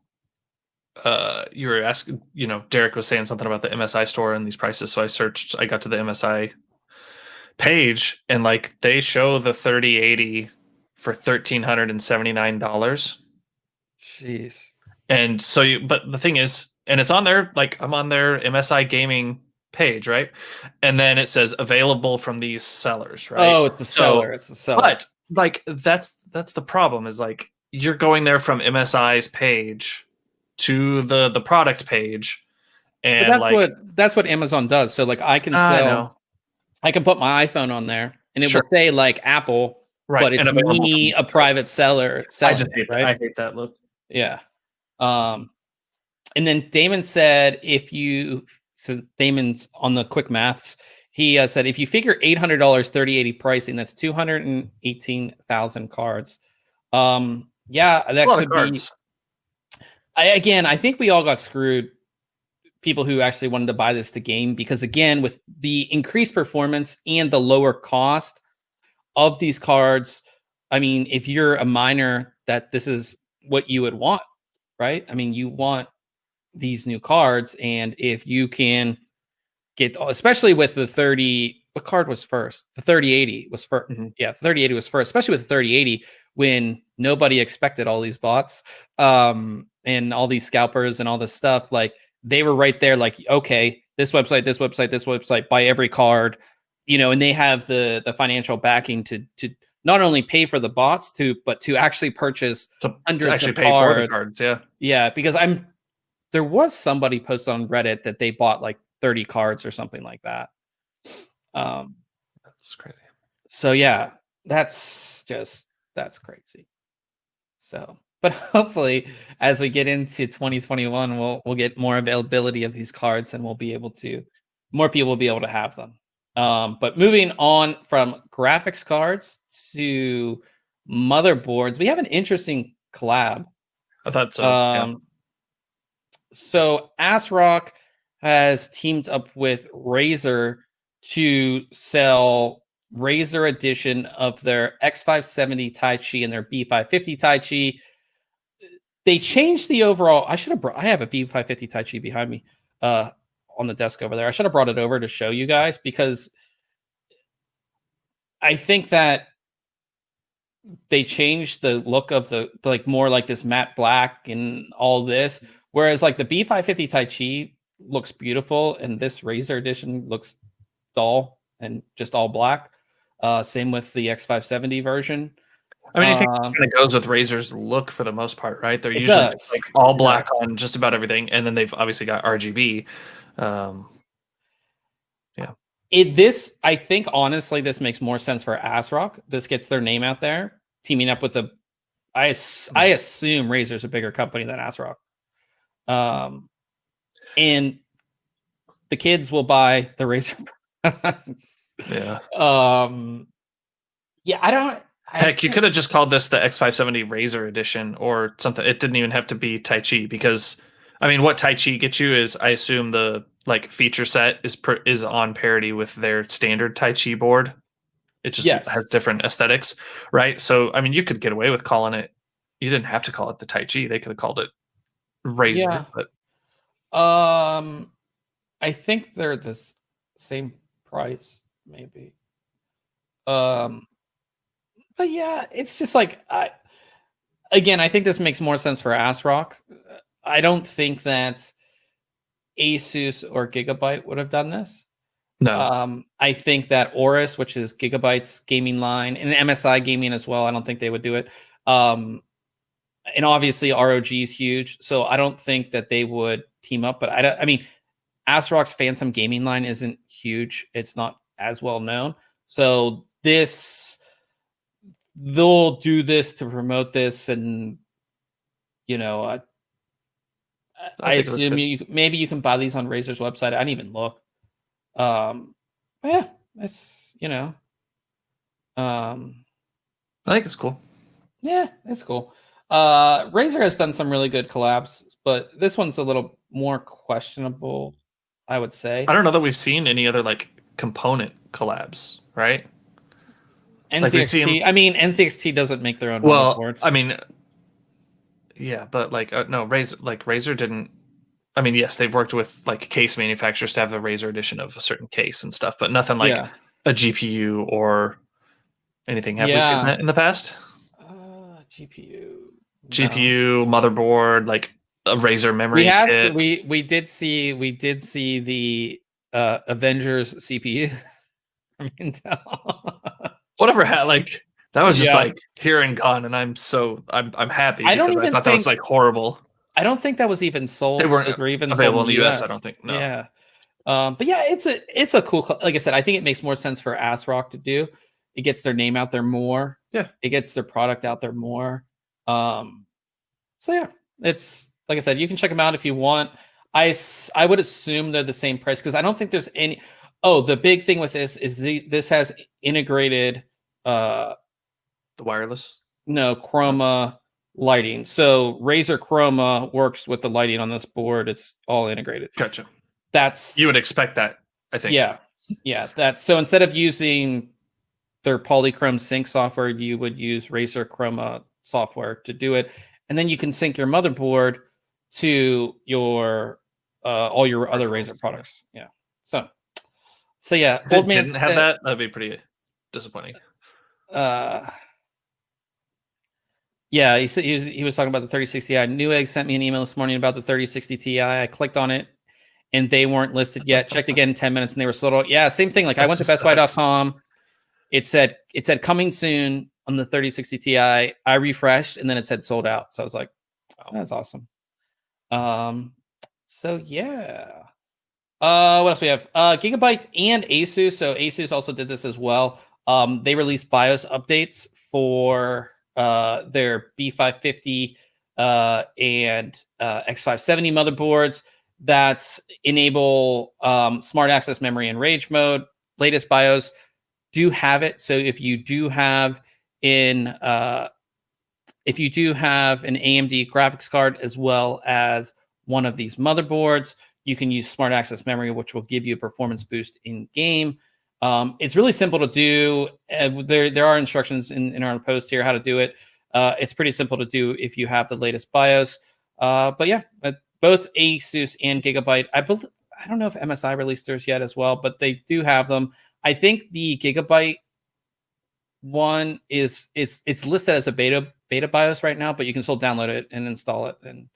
[SPEAKER 2] were asking, Derek was saying something about the MSI store and these prices. So I got to the MSI page, and like they show the 3080 for $1,379.
[SPEAKER 1] Jeez.
[SPEAKER 2] And so but the thing is, and it's on there, like I'm on their MSI gaming page, right? And then it says available from these sellers, right?
[SPEAKER 1] Oh, it's a seller. It's a seller.
[SPEAKER 2] But like that's the problem, is like you're going there from MSI's page to the product page, and
[SPEAKER 1] that's what Amazon does. So like I can sell, I can put my iPhone on there, and it will say like Apple, right? But it's me, a private seller.
[SPEAKER 2] I just hate that. I hate that look.
[SPEAKER 1] Yeah. And then Damon said, so Damon's on the quick maths. He said, if you figure $800 3080 pricing, that's 218,000 cards. Yeah, that could be. I think we all got screwed. People who actually wanted to buy this to game, because again, with the increased performance and the lower cost of these cards, I mean, if you're a miner, that this is what you would want, right? I mean, you want these new cards, and if you can get, especially with the 30, what card was first? The 3080 was first. Yeah, the 3080 was first, especially with the 3080 when nobody expected all these bots and all these scalpers and all this stuff. Like they were right there, like, okay, this website, buy every card, and they have the financial backing to not only pay for the bots but to actually purchase hundreds of cards. Yeah, because there was somebody posted on Reddit that they bought like 30 cards or something like that.
[SPEAKER 2] That's crazy.
[SPEAKER 1] So yeah, that's crazy. So, but hopefully as we get into 2021, we'll get more availability of these cards, and more people will be able to have them. But moving on from graphics cards to motherboards, we have an interesting collab.
[SPEAKER 2] I thought so.
[SPEAKER 1] So ASRock has teamed up with Razer to sell Razer edition of their X570 Tai Chi and their B550 Tai Chi. They changed the overall. I have a B550 Tai Chi behind me on the desk over there. I should have brought it over to show you guys, because I think that they changed the look of the like more like this matte black and all this, whereas like the B550 Tai Chi looks beautiful, and this Razer edition looks dull and just all black. Same with the X570 version.
[SPEAKER 2] I mean, I think it kind of goes with Razer's look for the most part, right? They're usually just like all black on just about everything, and then they've obviously got RGB. I think honestly, this makes more sense for ASRock. This gets their name out there, teaming up with I assume Razer's a bigger company than ASRock. And the kids will buy the Razer. Heck, you could have just called this the X570 Razer edition or something. It didn't even have to be Tai Chi, because I mean, what Tai Chi gets you is, I assume, the like feature set is on parity with their standard Tai Chi board. It just has different aesthetics, right? So I mean, you could get away with calling it. You didn't have to call it the Tai Chi. They could have called it Razer. But
[SPEAKER 1] I think they're the same price, maybe. But yeah, it's just like I think this makes more sense for ASRock. I don't think that Asus or Gigabyte would have done this.
[SPEAKER 2] No.
[SPEAKER 1] I think that Aorus, which is Gigabyte's gaming line, and MSI Gaming as well, I don't think they would do it. And obviously ROG is huge, so I don't think that they would team up. But I mean, ASRock's Phantom gaming line isn't huge. It's not as well known. So they'll do this to promote this, and I assume maybe you can buy these on Razer's website. I didn't even look. Yeah, it's I
[SPEAKER 2] think it's cool.
[SPEAKER 1] Yeah, it's cool. Razer has done some really good collabs, but this one's a little more questionable, I would say.
[SPEAKER 2] I don't know that we've seen any other like component collabs, right?
[SPEAKER 1] NCXT. I mean, NCXT doesn't make their own
[SPEAKER 2] motherboard. I mean, yeah, but like no, Razer didn't. I mean, yes, they've worked with like case manufacturers to have the Razer edition of a certain case and stuff, but nothing like a GPU or anything. Have we seen that in the past?
[SPEAKER 1] GPU,
[SPEAKER 2] motherboard, like a Razer memory kit.
[SPEAKER 1] We did see the Avengers CPU from Intel.
[SPEAKER 2] Whatever like that was just like here and gone, and I'm happy. I thought that was like horrible.
[SPEAKER 1] I don't think that was even sold.
[SPEAKER 2] They weren't even available in the US. I don't think. No.
[SPEAKER 1] Yeah. But yeah, it's a cool. Like I said, I think it makes more sense for ASRock to do. It gets their name out there more.
[SPEAKER 2] Yeah.
[SPEAKER 1] It gets their product out there more. So yeah, it's like I said, you can check them out if you want. I would assume they're the same price, because I don't think there's any. Oh, the big thing with this is this has integrated
[SPEAKER 2] the wireless?
[SPEAKER 1] No, chroma lighting. So Razer Chroma works with the lighting on this board. It's all integrated.
[SPEAKER 2] Gotcha.
[SPEAKER 1] You
[SPEAKER 2] would expect that, I think.
[SPEAKER 1] Yeah. That's so instead of using their Polychrome sync software, you would use Razer Chroma software to do it, and then you can sync your motherboard to your all your other Razer products. Yeah. So yeah,
[SPEAKER 2] Old Man didn't have that. That'd be pretty disappointing.
[SPEAKER 1] Yeah, he said he was talking about the 3060 Ti. Newegg sent me an email this morning about the 3060 Ti. I clicked on it, and they weren't listed yet. Checked again in 10 minutes, and they were sold out. Yeah, same thing. Like I went to bestbuy.com. It said coming soon on the 3060 Ti. I refreshed, and then it said sold out. So I was like, oh, that's awesome. So yeah. What else we have? Gigabyte and Asus. So Asus also did this as well. They released BIOS updates for their B550 and X570 motherboards that enable smart access memory and rage mode. Latest BIOS do have it. So if you do have an AMD graphics card as well as one of these motherboards, you can use smart access memory, which will give you a performance boost in game. It's really simple to do. There are instructions in our post here how to do it. It's pretty simple to do if you have the latest BIOS. But yeah, both Asus and Gigabyte. I don't know if MSI released theirs yet as well, but they do have them. I think the Gigabyte one it's listed as a beta BIOS right now, but you can still download it and install it and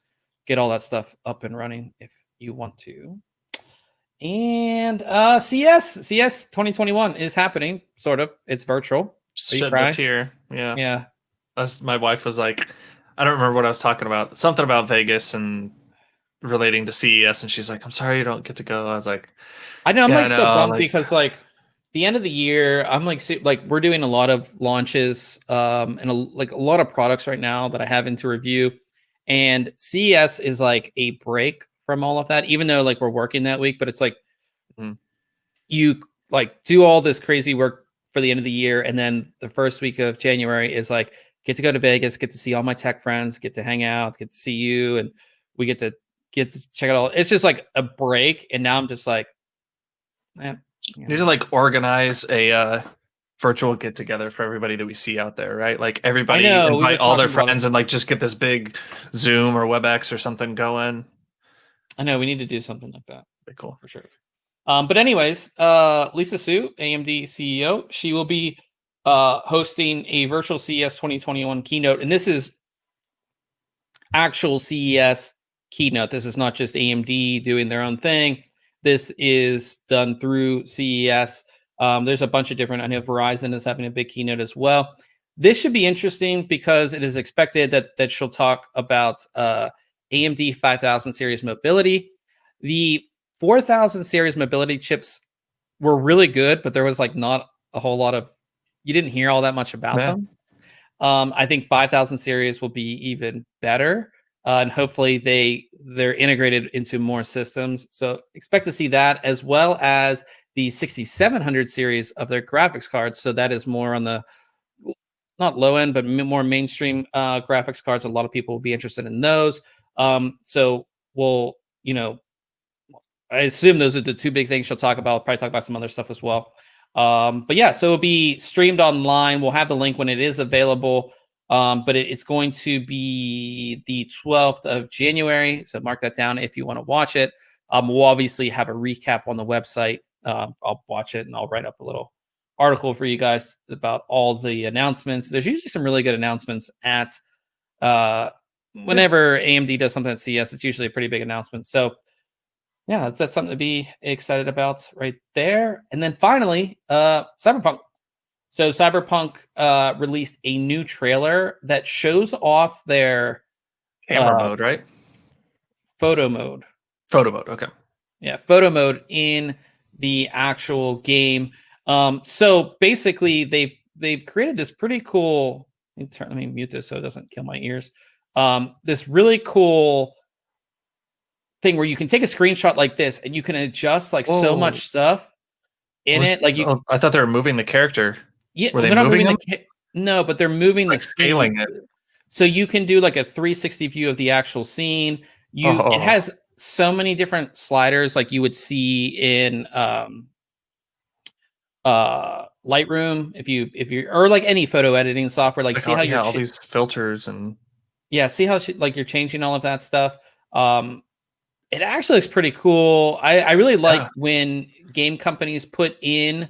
[SPEAKER 1] get all that stuff up and running if you want to. And CS 2021 is happening, sort of. It's virtual.
[SPEAKER 2] Shed a tear.
[SPEAKER 1] Yeah.
[SPEAKER 2] My wife was like, I don't remember what I was talking about. Something about Vegas and relating to CES, and she's like, "I'm sorry you don't get to go." I was like,
[SPEAKER 1] I know. I'm so bummed because the end of the year, I'm like we're doing a lot of launches and a lot of products right now that I have into review, and CES is like a break from all of that, even though we're working that week, but it's like you do all this crazy work for the end of the year, and then the first week of January is get to go to Vegas, get to see all my tech friends, get to hang out, get to see you, and we get to check it all. It's just like a break, and now I'm just like, man,
[SPEAKER 2] you need to organize a virtual get together for everybody that we see out there, right? Like everybody invite all their friends and just get this big Zoom or WebEx or something going.
[SPEAKER 1] I know we need to do something like that.
[SPEAKER 2] Pretty cool
[SPEAKER 1] for sure. But anyways, Lisa Su, AMD CEO, she will be hosting a virtual CES 2021 keynote, and this is actual CES keynote. This is not just AMD doing their own thing. This is done through CES. There's a bunch of different. I know Verizon is having a big keynote as well. This should be interesting because it is expected that she'll talk about AMD 5000 series mobility. The 4000 series mobility chips were really good, but there was not a whole lot of, you didn't hear all that much about them. I think 5000 series will be even better, and hopefully they're integrated into more systems. So expect to see that, as well as the 6700 series of their graphics cards. So that is more on the not low end, but more mainstream graphics cards. A lot of people will be interested in those. So we'll, I assume those are the two big things she'll talk about. I'll probably talk about some other stuff as well. But yeah, so it'll be streamed online. We'll have the link when it is available. But it's going to be the 12th of January. So mark that down if you want to watch it. We'll obviously have a recap on the website. I'll watch it and I'll write up a little article for you guys about all the announcements. There's usually some really good announcements at whenever AMD does something at CES. It's usually a pretty big announcement. So yeah, that's something to be excited about right there. And then finally, Cyberpunk. So Cyberpunk released a new trailer that shows off their
[SPEAKER 2] camera mode, right?
[SPEAKER 1] Photo mode.
[SPEAKER 2] Photo mode, okay.
[SPEAKER 1] Yeah, photo mode in the actual game. So basically, they've created this pretty cool. Let me mute this so it doesn't kill my ears. This really cool thing where you can take a screenshot like this and you can adjust so much stuff in it.
[SPEAKER 2] I thought they were moving the character.
[SPEAKER 1] Yeah,
[SPEAKER 2] were they moving them?
[SPEAKER 1] No, but they're moving the
[SPEAKER 2] scaling it.
[SPEAKER 1] So you can do a 360 view of the actual scene. It has so many different sliders like you would see in Lightroom if you're or any photo editing software. See how you're
[SPEAKER 2] all these filters and
[SPEAKER 1] see how you're changing all of that stuff. It actually looks pretty cool. I really like when game companies put in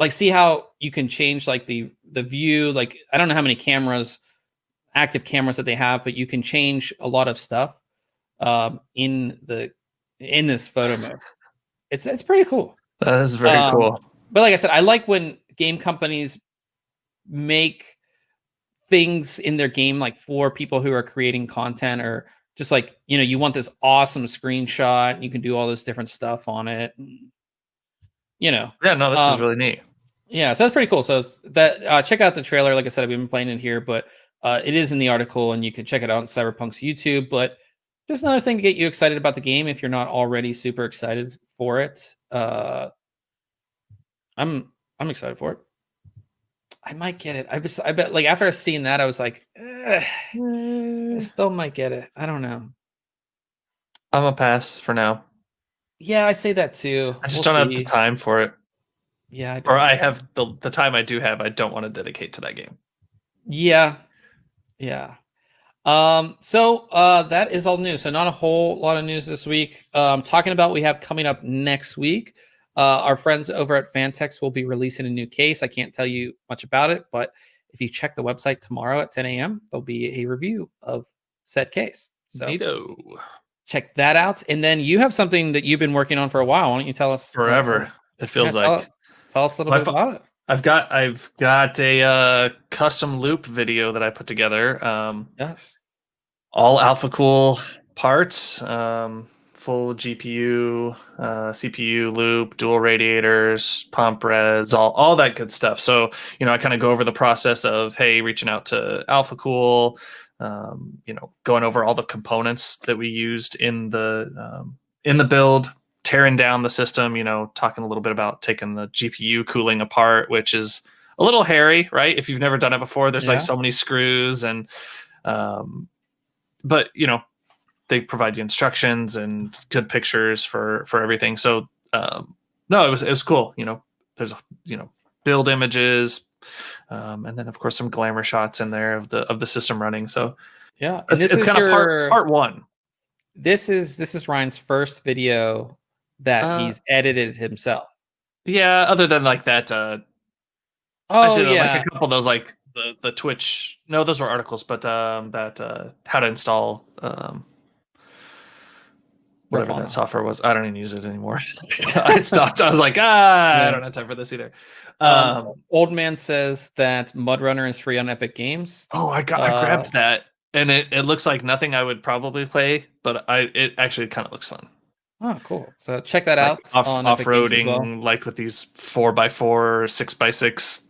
[SPEAKER 1] see how you can change the view. I don't know how many active cameras that they have, but you can change a lot of stuff in this photo mode. It's pretty cool.
[SPEAKER 2] That is very cool.
[SPEAKER 1] But like I said, I like when game companies make things in their game for people who are creating content, or just you want this awesome screenshot. You can do all this different stuff on it. Yeah, no,
[SPEAKER 2] this is really neat.
[SPEAKER 1] Yeah, so that's pretty cool. So that check out the trailer. Like I said, I've been playing it here, but It is in the article, and you can check it out on Cyberpunk's YouTube. But just another thing to get you excited about the game if you're not already super excited for it. I'm excited for it. I might get it. I bet like after I've seen that, I was like, I still might get it. I don't know.
[SPEAKER 2] I'm a pass for now.
[SPEAKER 1] Yeah, I say that too.
[SPEAKER 2] I just don't have the time for it.
[SPEAKER 1] Yeah,
[SPEAKER 2] or I have the time I do have. I don't want to dedicate to that game.
[SPEAKER 1] Yeah. So that is all news. So not a whole lot of news this week. Talking about we have coming up next week. Our friends over at Fantex will be releasing a new case. I can't tell you much about it, but if you check the website tomorrow at 10 a.m., there'll be a review of said case. So
[SPEAKER 2] Neato.
[SPEAKER 1] Check that out. And then you have something that you've been working on for a while. Why don't you tell us?
[SPEAKER 2] Forever. It feels like.
[SPEAKER 1] Tell us a little bit about it.
[SPEAKER 2] I've got a custom loop video that I put together.
[SPEAKER 1] Yes.
[SPEAKER 2] All AlphaCool parts, full GPU, CPU loop, dual radiators, pump res, all that good stuff. So, I kind of go over the process of, hey, reaching out to AlphaCool, going over all the components that we used in the build, tearing down the system, talking a little bit about taking the GPU cooling apart, which is a little hairy, right? If you've never done it before, there's like so many screws and, but they provide you instructions and good pictures for everything. So, no, it was cool. There's, build images, and then of course some glamour shots in there of the system running. So
[SPEAKER 1] yeah,
[SPEAKER 2] and it's kind of part one.
[SPEAKER 1] This is Ryan's first video that he's edited himself.
[SPEAKER 2] Yeah, other than like that. I did like a couple of those, like the Twitch. No, those were articles, but that how to install whatever that software was. I don't even use it anymore. I stopped. I was like, I don't have time for this either.
[SPEAKER 1] Old Man says that Mudrunner is free on Epic Games.
[SPEAKER 2] Oh, I grabbed that, and it looks like nothing I would probably play, but it actually kind of looks fun.
[SPEAKER 1] Oh, cool. So check that out.
[SPEAKER 2] Like off-roading, like with these 4x4, 6x6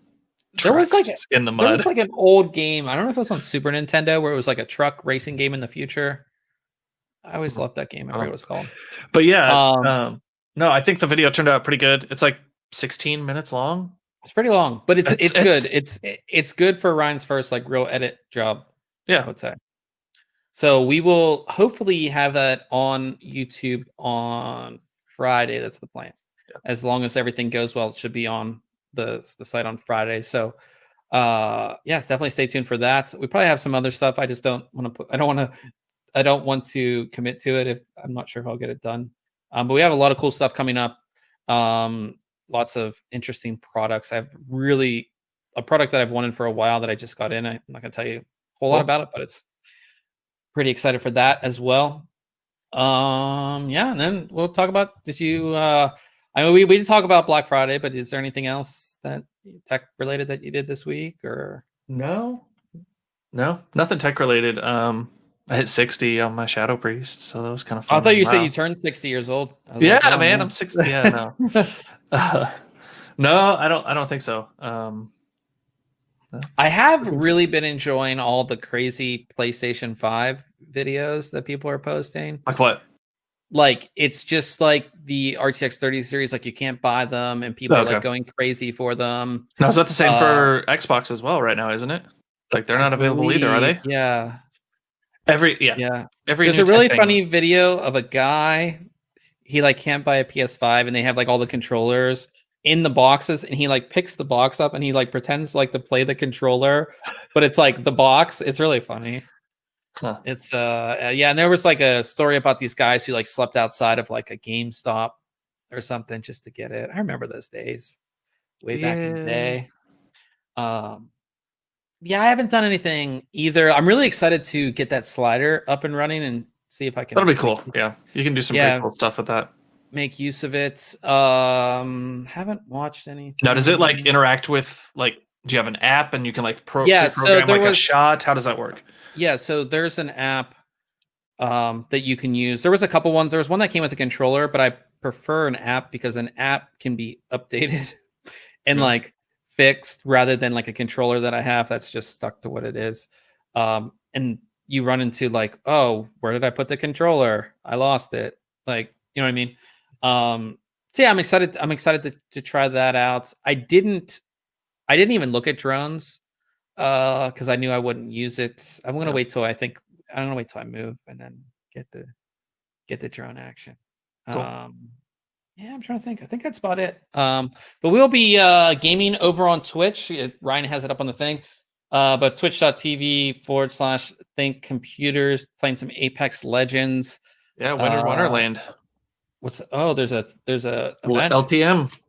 [SPEAKER 2] trucks in the mud.
[SPEAKER 1] There was like an old game. I don't know if it was on Super Nintendo where it was like a truck racing game in the future. I always loved that game. I forget what it's called.
[SPEAKER 2] But yeah, no, I think the video turned out pretty good. It's like 16 minutes long.
[SPEAKER 1] It's pretty long, but it's good. It's good for Ryan's first like real edit job.
[SPEAKER 2] Yeah,
[SPEAKER 1] I would say. So we will hopefully have that on YouTube on Friday. That's the plan. Yeah. As long as everything goes well, it should be on the site on Friday. So yes, definitely stay tuned for that. We probably have some other stuff. I just don't want to I don't want to commit to it if I'm not sure if I'll get it done. But we have a lot of cool stuff coming up. Lots of interesting products. I have a product that I've wanted for a while that I just got in. I'm not going to tell you a whole lot about it, but it's pretty excited for that as well. And then we'll talk about, we did talk about Black Friday, but is there anything else that tech related that you did this week or?
[SPEAKER 2] No, nothing tech related. I hit 60 on my Shadow Priest, so that was kind of fun.
[SPEAKER 1] I thought you said you turned 60 years old.
[SPEAKER 2] Yeah, like, man, I'm 60. Yeah, no. No, I don't think so.
[SPEAKER 1] I have really been enjoying all the crazy PlayStation 5 videos that people are posting.
[SPEAKER 2] Like what?
[SPEAKER 1] Like it's just like the RTX 30 series, like you can't buy them and people are like going crazy for them.
[SPEAKER 2] Now is that the same for Xbox as well right now, isn't it? Like they're not available either, are they?
[SPEAKER 1] Yeah.
[SPEAKER 2] There's
[SPEAKER 1] a really funny video of a guy. He like can't buy a PS5 and they have like all the controllers in the boxes and he like picks the box up and he like pretends like to play the controller, but it's like the box. It's really funny. Huh. It's and there was like a story about these guys who like slept outside of like a GameStop or something just to get it. I remember those days way back in the day. I haven't done anything either. I'm really excited to get that slider up and running and see if I can.
[SPEAKER 2] That'll be cool. Yeah, you can do some pretty cool stuff with that.
[SPEAKER 1] Make use of it. Haven't watched anything.
[SPEAKER 2] Now, does it like interact with like? Do you have an app and you can like program like a shot? How does that work?
[SPEAKER 1] Yeah, so there's an app that you can use. There was a couple ones. There was one that came with a controller, but I prefer an app because an app can be updated and like fixed rather than like a controller that I have that's just stuck to what it is. and you run into like, oh, where did I put the controller? I lost it. Like, you know what I mean? So yeah, I'm excited to try that out. I didn't even look at drones because I knew I wouldn't use it. I'm gonna wait till I move and then get the drone action.
[SPEAKER 2] Cool.
[SPEAKER 1] Yeah, I'm trying to think. I think that's about it. But we'll be gaming over on Twitch. Ryan has it up on the thing. But twitch.tv/ThinkComputers, playing some Apex Legends.
[SPEAKER 2] Yeah, Winter Wonderland.
[SPEAKER 1] There's a event.
[SPEAKER 2] LTM.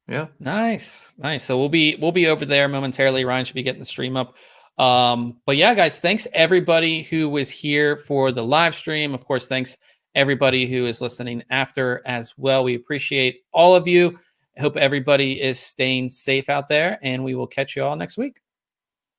[SPEAKER 2] Yeah.
[SPEAKER 1] Nice. So we'll be over there momentarily. Ryan should be getting the stream up. But yeah, guys, thanks everybody who was here for the live stream. Of course, thanks everybody who is listening after as well. We appreciate all of you. I hope everybody is staying safe out there, and we will catch you all next week.